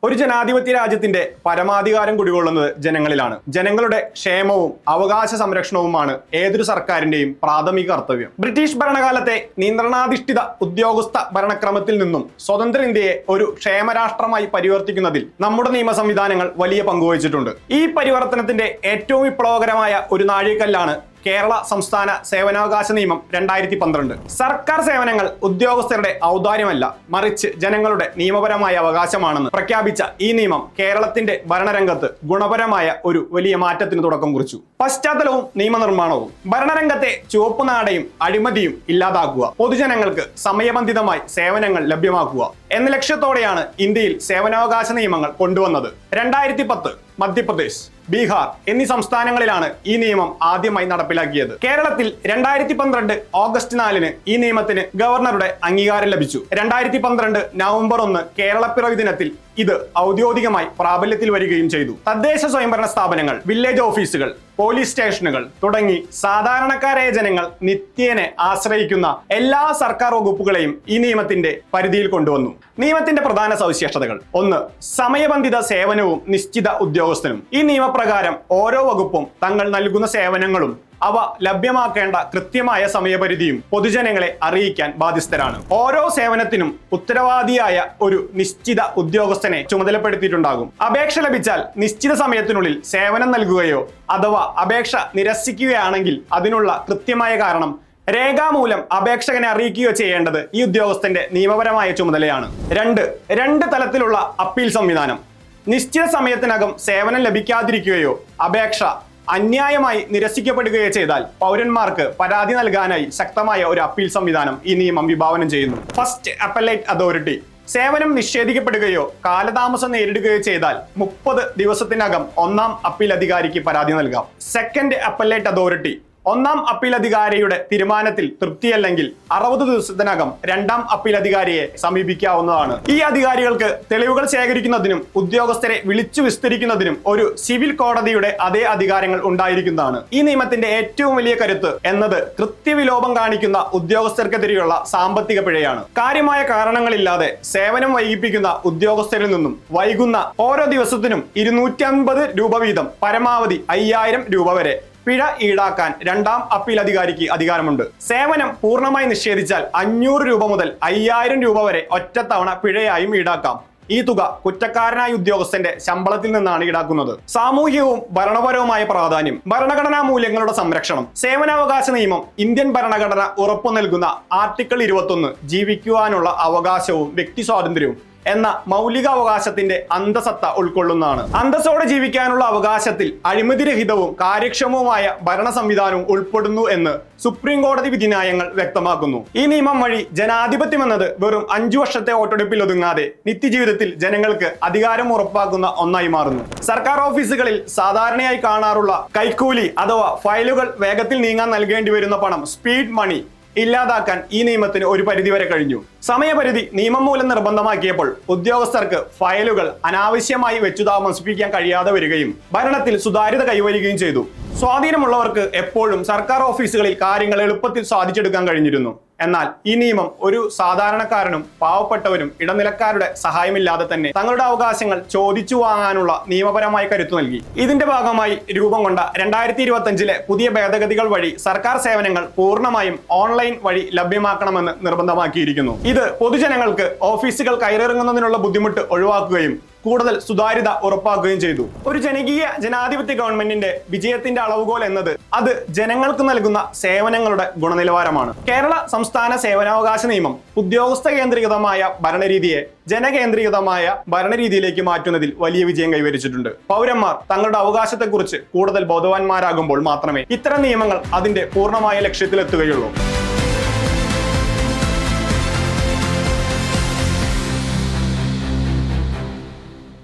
ഒരു ജനാധിപത്യ രാജ്യത്തിന്റെ പരമാധികാരം കുടികൊള്ളുന്നത് ജനങ്ങളിലാണ്. ജനങ്ങളുടെ ക്ഷേമവും അവകാശ സംരക്ഷണവുമാണ് ഏതൊരു സർക്കാരിന്റെയും പ്രാഥമിക കർത്തവ്യം. ബ്രിട്ടീഷ് ഭരണകാലത്തെ നിയന്ത്രണാധിഷ്ഠിത ഉദ്യോഗസ്ഥ ഭരണക്രമത്തിൽ നിന്നും സ്വതന്ത്ര ഇന്ത്യയെ ഒരു ക്ഷേമരാഷ്ട്രമായി പരിവർത്തിക്കുന്നതിൽ നമ്മുടെ നിയമ സംവിധാനങ്ങൾ വലിയ പങ്കുവഹിച്ചിട്ടുണ്ട്. ഈ പരിവർത്തനത്തിന്റെ ഏറ്റവും വിപ്ലവകരമായ ഒരു നാഴികക്കല്ലാണ് കേരള സംസ്ഥാന സേവനാവകാശ നിയമം 2012. സർക്കാർ സേവനങ്ങൾ ഉദ്യോഗസ്ഥരുടെ ഔദാര്യമല്ല, മറിച്ച് ജനങ്ങളുടെ നിയമപരമായ അവകാശമാണെന്ന് പ്രഖ്യാപിച്ച ഈ നിയമം കേരളത്തിന്റെ ഭരണരംഗത്ത് ഗുണപരമായ ഒരു വലിയ മാറ്റത്തിന് തുടക്കം കുറിച്ചു. പശ്ചാത്തലവും നിയമനിർമ്മാണവും. ഭരണരംഗത്തെ ചുവപ്പുനാടയും അഴിമതിയും ഇല്ലാതാക്കുക, പൊതുജനങ്ങൾക്ക് സമയബന്ധിതമായി സേവനങ്ങൾ ലഭ്യമാക്കുക എന്ന ലക്ഷ്യത്തോടെയാണ് ഇന്ത്യയിൽ സേവനാവകാശ നിയമങ്ങൾ കൊണ്ടുവന്നത്. 2010 മധ്യപ്രദേശ്, ബീഹാർ എന്നീ സംസ്ഥാനങ്ങളിലാണ് ഈ നിയമം ആദ്യമായി നടപ്പിലാക്കിയത്. കേരളത്തിൽ 2012 ഓഗസ്റ്റ് 4 ഈ നിയമത്തിന് ഗവർണറുടെ അംഗീകാരം ലഭിച്ചു. 2012 നവംബർ 1 കേരളപ്പിറവി ദിനത്തിൽ ഇത് ഔദ്യോഗികമായി പ്രാബല്യത്തിൽ വരികയും ചെയ്തു. തദ്ദേശ സ്വയംഭരണ സ്ഥാപനങ്ങൾ, വില്ലേജ് ഓഫീസുകൾ, പോലീസ് സ്റ്റേഷനുകൾ തുടങ്ങി സാധാരണക്കാരായ ജനങ്ങൾ നിത്യേന ആശ്രയിക്കുന്ന എല്ലാ സർക്കാർ വകുപ്പുകളെയും ഈ നിയമത്തിന്റെ പരിധിയിൽ കൊണ്ടുവന്നു. നിയമത്തിന്റെ പ്രധാന സവിശേഷതകൾ: 1. സമയബന്ധിത സേവനവും നിശ്ചിത ഉദ്യോഗസ്ഥനും. ഈ നിയമപ്രകാരം ഓരോ വകുപ്പും തങ്ങൾ നൽകുന്ന സേവനങ്ങളും അവ ലഭ്യമാക്കേണ്ട കൃത്യമായ സമയപരിധിയും പൊതുജനങ്ങളെ അറിയിക്കാൻ ബാധ്യസ്ഥരാണ്. ഓരോ സേവനത്തിനും ഉത്തരവാദിയായ ഒരു നിശ്ചിത ഉദ്യോഗസ്ഥനെ ചുമതലപ്പെടുത്തിയിട്ടുണ്ടാകും. അപേക്ഷ ലഭിച്ചാൽ നിശ്ചിത സമയത്തിനുള്ളിൽ സേവനം നൽകുകയോ അഥവാ അപേക്ഷ നിരസിക്കുകയാണെങ്കിൽ അതിനുള്ള കൃത്യമായ കാരണം രേഖാമൂലം അപേക്ഷകനെ അറിയിക്കുകയോ ചെയ്യേണ്ടത് ഈ ഉദ്യോഗസ്ഥന്റെ നിയമപരമായ ചുമതലയാണ്. 2 തലത്തിലുള്ള അപ്പീൽ സംവിധാനം. നിശ്ചിത സമയത്തിനകം സേവനം ലഭിക്കാതിരിക്കുകയോ അപേക്ഷ അന്യായമായി നിരസിക്കപ്പെടുകയോ ചെയ്താൽ പൗരന്മാർക്ക് പരാതി നൽകാനായി ശക്തമായ ഒരു അപ്പീൽ സംവിധാനം ഈ നിയമം വിഭാവനം ചെയ്യുന്നു. First appellate authority. സേവനം നിഷേധിക്കപ്പെടുകയോ കാലതാമസം നേരിടുകയോ ചെയ്താൽ 30 ദിവസത്തിനകം 1-ാം അപ്പീൽ അധികാരിക്ക് പരാതി നൽകാം. Second appellate authority. 1-ാം അപ്പീൽ അധികാരിയുടെ തീരുമാനത്തിൽ തൃപ്തിയല്ലെങ്കിൽ 60 ദിവസത്തിനകം 2-ാം അപ്പീൽ അധികാരിയെ സമീപിക്കാവുന്നതാണ്. ഈ അധികാരികൾക്ക് തെളിവുകൾ ശേഖരിക്കുന്നതിനും ഉദ്യോഗസ്ഥരെ വിളിച്ചു വിസ്തരിക്കുന്നതിനും ഒരു സിവിൽ കോടതിയുടെ അതേ അധികാരങ്ങൾ ഉണ്ടായിരിക്കുന്നതാണ്. ഈ നിയമത്തിന്റെ ഏറ്റവും വലിയ കരുത്ത് എന്നത് കൃത്യവിലോപം കാണിക്കുന്ന ഉദ്യോഗസ്ഥർക്കെതിരെയുള്ള സാമ്പത്തിക പിഴയാണ്. കാര്യമായ കാരണങ്ങളില്ലാതെ സേവനം വൈകിപ്പിക്കുന്ന ഉദ്യോഗസ്ഥരിൽ നിന്നും വൈകുന്ന ഓരോ ദിവസത്തിനും 250 രൂപ വീതം പരമാവധി 5000 രൂപ വരെ പിഴ ഈടാക്കാൻ 2-ാം അപ്പീൽ അധികാരിക്ക് അധികാരമുണ്ട്. സേവനം പൂർണ്ണമായി നിഷേധിച്ചാൽ 500 രൂപ മുതൽ 5000 രൂപ വരെ ഒറ്റത്തവണ പിഴയായും ഈടാക്കാം. ഈ തുക കുറ്റക്കാരനായ ഉദ്യോഗസ്ഥന്റെ ശമ്പളത്തിൽ നിന്നാണ് ഈടാക്കുന്നത്. സാമൂഹികവും ഭരണപരവുമായ പ്രാധാന്യം. ഭരണഘടനാ മൂല്യങ്ങളുടെ സംരക്ഷണം. സേവനാവകാശ നിയമം ഇന്ത്യൻ ഭരണഘടന ഉറപ്പു നൽകുന്ന ആർട്ടിക്കിൾ 21 ജീവിക്കുവാനുള്ള അവകാശവും വ്യക്തി സ്വാതന്ത്ര്യവും എന്ന മൗലിക അവകാശത്തിന്റെ അന്തസത്ത ഉൾക്കൊള്ളുന്നതാണ്. അന്തസ്സോടെ ജീവിക്കാനുള്ള അവകാശത്തിൽ അഴിമതിരഹിതവും കാര്യക്ഷമവുമായ ഭരണ സംവിധാനവും ഉൾപ്പെടുന്നു എന്ന് സുപ്രീം കോടതി വിധിന്യായങ്ങൾ വ്യക്തമാക്കുന്നു. ഈ നിയമം വഴി ജനാധിപത്യം എന്നത് വെറും 5 വർഷത്തെ വോട്ടെടുപ്പിൽ ഒതുങ്ങാതെ നിത്യജീവിതത്തിൽ ജനങ്ങൾക്ക് അധികാരം ഉറപ്പാക്കുന്ന ഒന്നായി മാറുന്നു. സർക്കാർ ഓഫീസുകളിൽ സാധാരണയായി കാണാറുള്ള കൈക്കൂലി അഥവാ ഫയലുകൾ വേഗത്തിൽ നീങ്ങാൻ നൽകേണ്ടി വരുന്ന പണം, സ്പീഡ് മണി ഇല്ലാതാക്കാൻ ഈ നിയമത്തിന് ഒരു പരിധിവരെ കഴിഞ്ഞു. സമയപരിധി നിയമം മൂലം നിർബന്ധമാക്കിയപ്പോൾ ഉദ്യോഗസ്ഥർക്ക് ഫയലുകൾ അനാവശ്യമായി വെച്ചു താമസിപ്പിക്കാൻ കഴിയാതെ വരികയും ഭരണത്തിൽ സുതാര്യത കൈവരികയും ചെയ്തു. സ്വാധീനമുള്ളവർക്ക് എപ്പോഴും സർക്കാർ ഓഫീസുകളിൽ കാര്യങ്ങൾ എളുപ്പത്തിൽ സാധിച്ചെടുക്കാൻ കഴിഞ്ഞിരുന്നു. എന്നാൽ ഈ നിയമം ഒരു സാധാരണക്കാരനും പാവപ്പെട്ടവരും ഇടനിലക്കാരുടെ സഹായമില്ലാതെ തന്നെ തങ്ങളുടെ അവകാശങ്ങൾ ചോദിച്ചു വാങ്ങാനുള്ള നിയമപരമായ കരുത്തു നൽകി. ഇതിന്റെ ഭാഗമായി രൂപം കൊണ്ട 2025 പുതിയ ഭേദഗതികൾ വഴി സർക്കാർ സേവനങ്ങൾ പൂർണ്ണമായും ഓൺലൈൻ വഴി ലഭ്യമാക്കണമെന്ന് നിർബന്ധമാക്കിയിരിക്കുന്നു. ഇത് പൊതുജനങ്ങൾക്ക് ഓഫീസുകൾ കയറിറങ്ങുന്നതിനുള്ള ബുദ്ധിമുട്ട് ഒഴിവാക്കുകയും കൂടുതൽ സുതാര്യത ഉറപ്പാക്കുകയും ചെയ്തു. ഒരു ജനകീയ ജനാധിപത്യ ഗവൺമെന്റിന്റെ വിജയത്തിന്റെ അളവുകോൽ എന്നത് അത് ജനങ്ങൾക്ക് നൽകുന്ന സേവനങ്ങളുടെ ഗുണനിലവാരമാണ്. കേരള സംസ്ഥാന സേവനാവകാശ നിയമം ഉദ്യോഗസ്ഥ കേന്ദ്രീകൃതമായ ഭരണരീതിയെ ജനകേന്ദ്രീകൃതമായ ഭരണരീതിയിലേക്ക് മാറ്റുന്നതിൽ വലിയ വിജയം കൈവരിച്ചിട്ടുണ്ട്. പൗരന്മാർ തങ്ങളുടെ അവകാശത്തെക്കുറിച്ച് കൂടുതൽ ബോധവാന്മാരാകുമ്പോൾ മാത്രമേ ഇത്തരം നിയമങ്ങൾ അതിന്റെ പൂർണ്ണമായ ലക്ഷ്യത്തിലെത്തുകയുള്ളൂ.